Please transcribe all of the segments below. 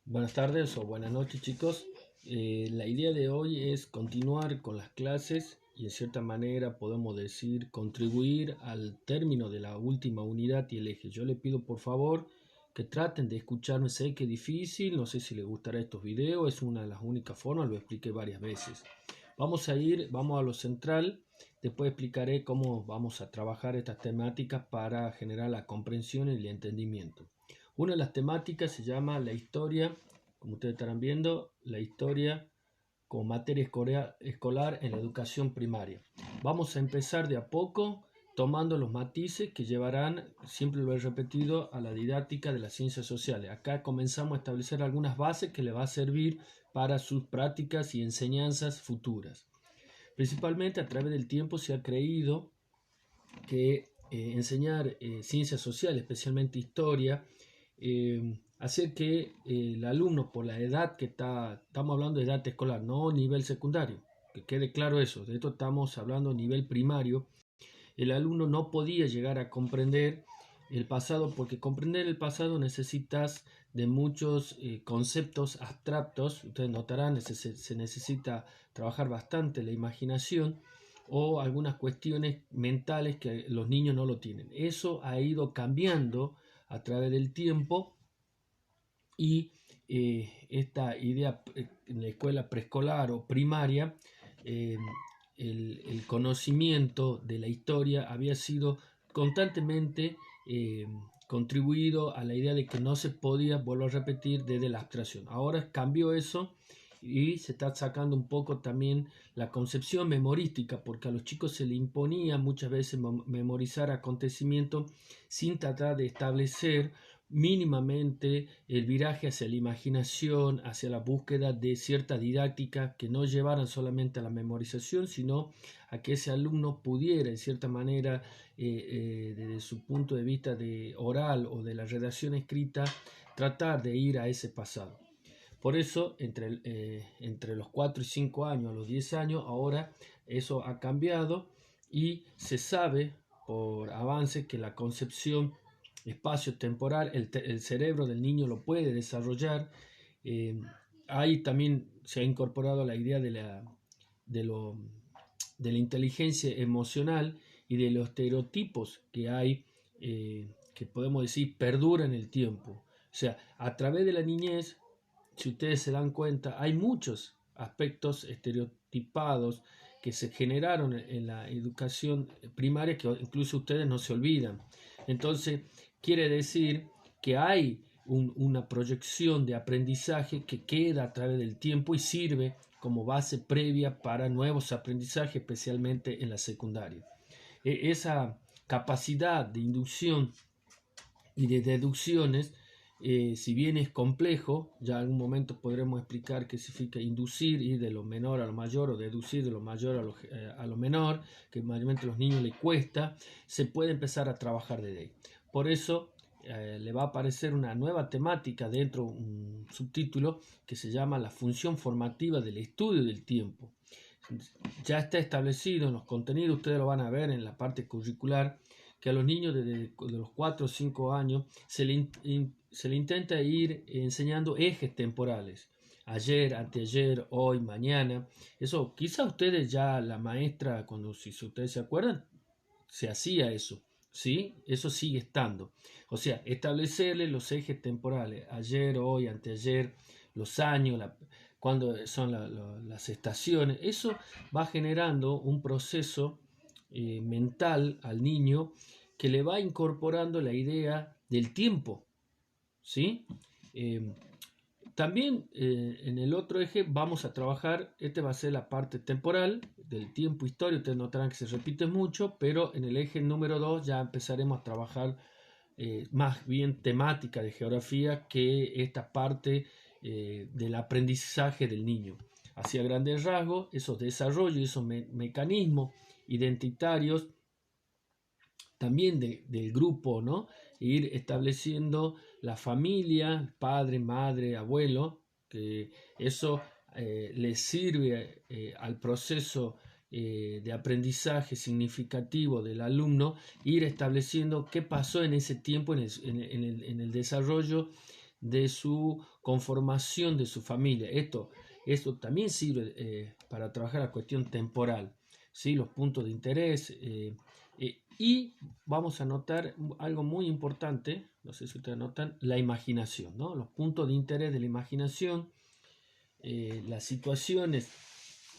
Buenas tardes o buenas noches, chicos. La idea de hoy es continuar con las clases y en cierta manera podemos decir contribuir al término de la última unidad y el eje. Yo le pido por favor que traten de escucharme. Sé que es difícil, no sé si les gustará estos videos, es una de las únicas formas, lo expliqué varias veces. Vamos a lo central, después explicaré cómo vamos a trabajar estas temáticas para generar la comprensión y el entendimiento. Una de las temáticas se llama la historia, como ustedes estarán viendo, la historia como materia escolar en la educación primaria. Vamos a empezar de a poco tomando los matices que llevarán, siempre lo he repetido, a la didáctica de las ciencias sociales. Acá comenzamos a establecer algunas bases que le va a servir para sus prácticas y enseñanzas futuras. Principalmente a través del tiempo se ha creído que enseñar ciencias sociales, especialmente historia, hacer que el alumno, por la edad que estamos hablando de edad escolar, no nivel secundario, que quede claro eso, de esto estamos hablando nivel primario, el alumno no podía llegar a comprender el pasado, porque comprender el pasado necesitas de muchos conceptos abstractos. Ustedes notarán, se necesita trabajar bastante la imaginación o algunas cuestiones mentales que los niños no lo tienen. Eso ha ido cambiando a través del tiempo y esta idea en la escuela preescolar o primaria, eh, el conocimiento de la historia había sido constantemente contribuido a la idea de que no se podía, vuelvo a repetir, desde la abstracción. Ahora cambió eso y se está sacando un poco también la concepción memorística, porque a los chicos se le imponía muchas veces memorizar acontecimientos sin tratar de establecer mínimamente el viraje hacia la imaginación, hacia la búsqueda de cierta didáctica que no llevaran solamente a la memorización, sino a que ese alumno pudiera, en cierta manera, desde su punto de vista de oral o de la redacción escrita, tratar de ir a ese pasado. Por eso, entre los 4 y 5 años, a los 10 años, ahora eso ha cambiado y se sabe por avance que la concepción espacio-temporal, el cerebro del niño lo puede desarrollar. Eh, Ahí también se ha incorporado la idea de, lo, de la inteligencia emocional y de los estereotipos que hay, que podemos decir perduran en el tiempo. O sea, a través de la niñez, si ustedes se dan cuenta, hay muchos aspectos estereotipados que se generaron en la educación primaria que incluso ustedes no se olvidan. Entonces, quiere decir que hay una proyección de aprendizaje que queda a través del tiempo y sirve como base previa para nuevos aprendizajes, especialmente en la secundaria. Esa capacidad de inducción y de deducciones, si bien es complejo, ya en algún momento podremos explicar qué significa inducir, ir de lo menor a lo mayor o deducir de lo mayor a lo menor, que mayormente a los niños les cuesta, se puede empezar a trabajar desde ahí. Por eso le va a aparecer una nueva temática dentro, un subtítulo que se llama la función formativa del estudio del tiempo. Ya está establecido en los contenidos, ustedes lo van a ver en la parte curricular, que a los niños de los 4 o 5 años se le intenta ir enseñando ejes temporales. Ayer, anteayer, hoy, mañana. Eso, quizá ustedes ya, la maestra, cuando si ustedes se acuerdan, se hacía eso. ¿Sí? Eso sigue estando. O sea, establecerle los ejes temporales. Ayer, hoy, anteayer, los años, cuando son las estaciones. Eso va generando un proceso mental al niño que le va incorporando la idea del tiempo, ¿sí? Eh, También en el otro eje vamos a trabajar, este va a ser la parte temporal del tiempo histórico, ustedes notarán que se repite mucho, pero en el eje número 2 ya empezaremos a trabajar más bien temática de geografía que esta parte del aprendizaje del niño. Hacia grandes rasgos, esos desarrollos, esos mecanismos identitarios también del grupo, ¿no? Ir estableciendo la familia, padre, madre, abuelo, que eso le sirve al proceso de aprendizaje significativo del alumno, ir estableciendo qué pasó en ese tiempo en el desarrollo de su conformación de su familia. Esto también sirve para trabajar la cuestión temporal, ¿sí? Los puntos de interés. Y vamos a notar algo muy importante, no sé si ustedes notan, la imaginación, ¿no? Los puntos de interés de la imaginación, las situaciones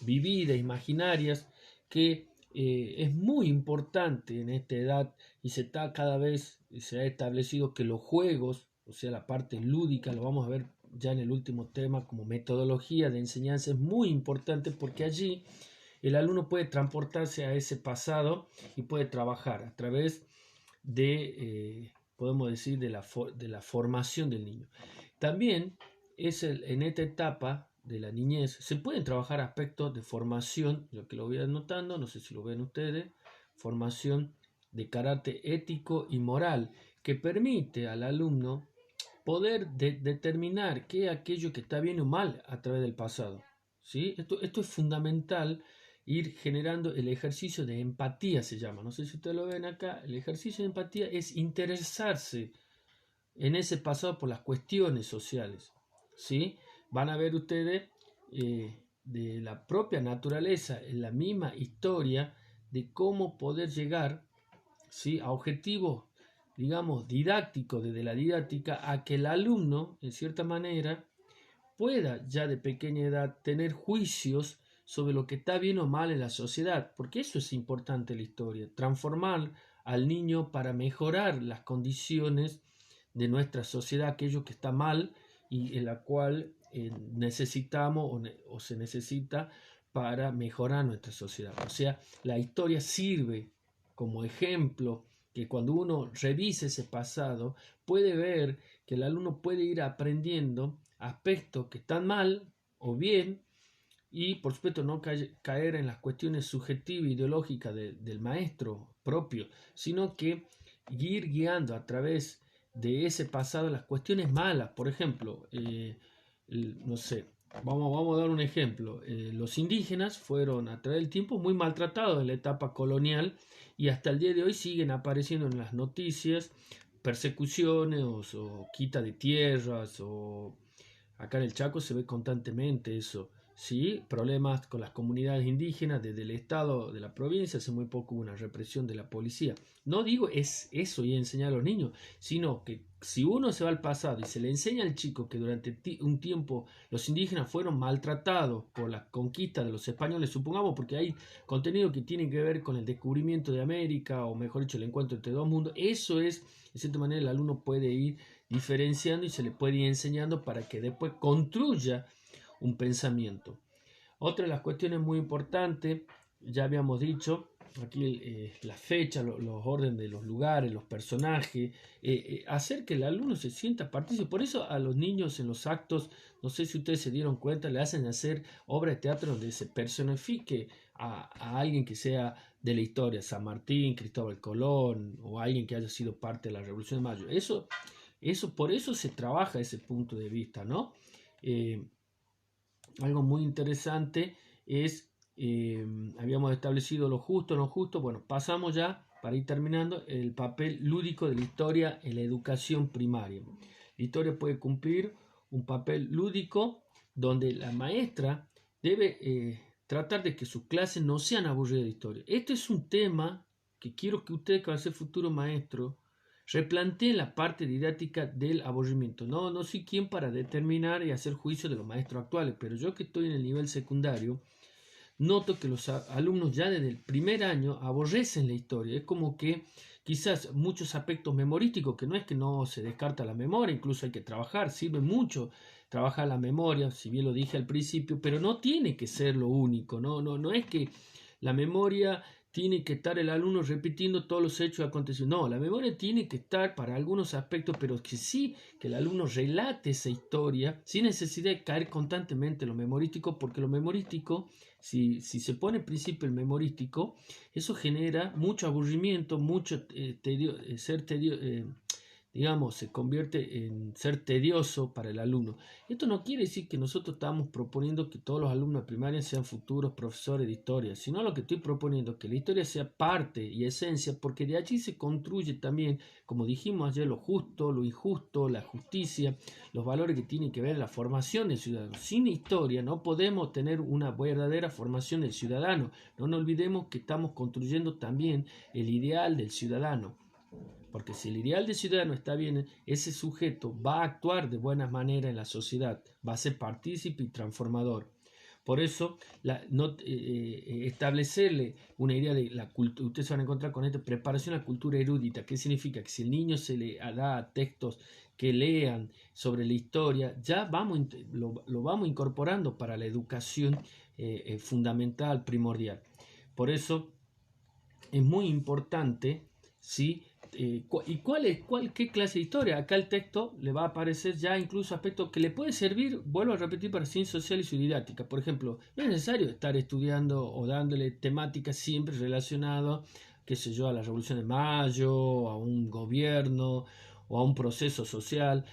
vividas, imaginarias, que es muy importante en esta edad y cada vez se ha establecido que los juegos, o sea, la parte lúdica, lo vamos a ver ya en el último tema como metodología de enseñanza, es muy importante porque allí el alumno puede transportarse a ese pasado y puede trabajar a través podemos decir, de la formación del niño. También en esta etapa de la niñez se pueden trabajar aspectos de formación, lo que lo voy anotando, no sé si lo ven ustedes, formación de carácter ético y moral, que permite al alumno poder determinar qué es aquello que está bien o mal a través del pasado. ¿Sí? Esto es fundamental, ir generando el ejercicio de empatía, se llama. No sé si ustedes lo ven acá. El ejercicio de empatía es interesarse en ese pasado por las cuestiones sociales. ¿Sí? Van a ver ustedes de la propia naturaleza, en la misma historia, de cómo poder llegar, ¿sí?, a objetivos, digamos, didácticos, desde la didáctica, a que el alumno, en cierta manera, pueda ya de pequeña edad tener juicios sobre lo que está bien o mal en la sociedad, porque eso es importante en la historia, transformar al niño para mejorar las condiciones de nuestra sociedad, aquello que está mal y en la cual necesitamos o se necesita para mejorar nuestra sociedad. O sea, la historia sirve como ejemplo que cuando uno revise ese pasado puede ver que el alumno puede ir aprendiendo aspectos que están mal o bien, y por supuesto no caer en las cuestiones subjetivas e ideológicas del maestro propio, sino que ir guiando a través de ese pasado las cuestiones malas. Por ejemplo, no sé, vamos a dar un ejemplo. Los indígenas fueron a través del tiempo muy maltratados en la etapa colonial y hasta el día de hoy siguen apareciendo en las noticias persecuciones o quita de tierras, o acá en el Chaco se ve constantemente eso, ¿sí? Problemas con las comunidades indígenas desde el Estado, de la provincia, hace muy poco hubo una represión de la policía. No digo es eso y enseñar a los niños, sino que si uno se va al pasado y se le enseña al chico que durante un tiempo los indígenas fueron maltratados por la conquista de los españoles, supongamos, porque hay contenido que tiene que ver con el descubrimiento de América, o mejor dicho, el encuentro entre dos mundos, eso es, de cierta manera, el alumno puede ir diferenciando y se le puede ir enseñando para que después construya un pensamiento. Otra de las cuestiones muy importantes, ya habíamos dicho, aquí la fecha, los órdenes de los lugares, los personajes, hacer que el alumno se sienta partícipe. Por eso a los niños en los actos, no sé si ustedes se dieron cuenta, le hacen hacer obras de teatro donde se personifique a alguien que sea de la historia, San Martín, Cristóbal Colón, o alguien que haya sido parte de la Revolución de Mayo. Por eso se trabaja ese punto de vista, ¿no? Algo muy interesante es, habíamos establecido lo justo, no justo, bueno, pasamos ya, para ir terminando, el papel lúdico de la historia en la educación primaria. La historia puede cumplir un papel lúdico donde la maestra debe tratar de que sus clases no sean aburridas de historia. Este es un tema que quiero que ustedes, que van a ser futuros maestros, replanteen la parte didáctica del aburrimiento. No soy quien para determinar y hacer juicio de los maestros actuales, pero yo que estoy en el nivel secundario, noto que los alumnos ya desde el primer año aborrecen la historia. Es como que quizás muchos aspectos memorísticos, que no es que no se descarta la memoria, incluso hay que trabajar, sirve mucho trabajar la memoria, si bien lo dije al principio, pero no tiene que ser lo único, no es que la memoria tiene que estar el alumno repitiendo todos los hechos acontecidos. No, la memoria tiene que estar para algunos aspectos, pero que sí, que el alumno relate esa historia sin necesidad de caer constantemente en lo memorístico, porque lo memorístico, si se pone en principio el memorístico, eso genera mucho aburrimiento, mucho digamos, se convierte en ser tedioso para el alumno. Esto no quiere decir que nosotros estamos proponiendo que todos los alumnos de primaria sean futuros profesores de historia, sino lo que estoy proponiendo es que la historia sea parte y esencia, porque de allí se construye también, como dijimos ayer, lo justo, lo injusto, la justicia, los valores que tienen que ver en la formación del ciudadano. Sin historia no podemos tener una verdadera formación del ciudadano. No nos olvidemos que estamos construyendo también el ideal del ciudadano. Porque si el ideal de ciudadano está bien, ese sujeto va a actuar de buena manera en la sociedad, va a ser partícipe y transformador. Por eso, establecerle una idea de la cultura, ustedes se van a encontrar con esta preparación a la cultura erudita. ¿Qué significa? Que si el niño se le da textos que lean sobre la historia, ya lo vamos incorporando para la educación fundamental, primordial. Por eso es muy importante, ¿sí? ¿Qué clase de historia? Acá el texto le va a aparecer ya incluso aspectos que le puede servir, vuelvo a repetir, para ciencia social y su didáctica. Por ejemplo, no es necesario estar estudiando o dándole temáticas siempre relacionadas, qué sé yo, a la Revolución de Mayo, a un gobierno o a un proceso social.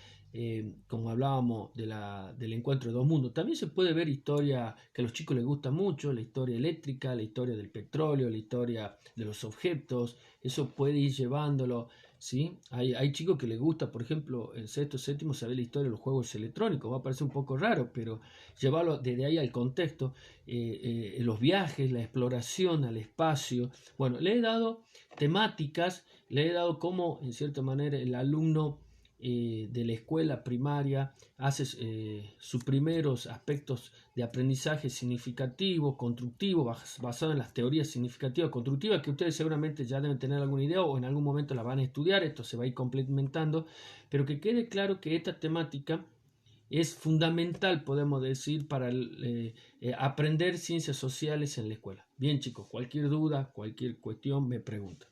Como hablábamos del encuentro de dos mundos, también se puede ver historia que a los chicos les gusta mucho, la historia eléctrica, la historia del petróleo, la historia de los objetos. Eso puede ir llevándolo, ¿sí? Hay chicos que les gusta, por ejemplo, en sexto, séptimo, saber la historia de los juegos electrónicos. Va a parecer un poco raro, pero llevarlo desde ahí al contexto, los viajes, la exploración al espacio. Bueno, le he dado temáticas, le he dado cómo, en cierta manera, el alumno de la escuela primaria hace sus primeros aspectos de aprendizaje significativo, constructivo, basado en las teorías significativas, constructivas, que ustedes seguramente ya deben tener alguna idea o en algún momento la van a estudiar. Esto se va a ir complementando, pero que quede claro que esta temática es fundamental, podemos decir, para aprender ciencias sociales en la escuela. Bien, chicos, cualquier duda, cualquier cuestión, me preguntan.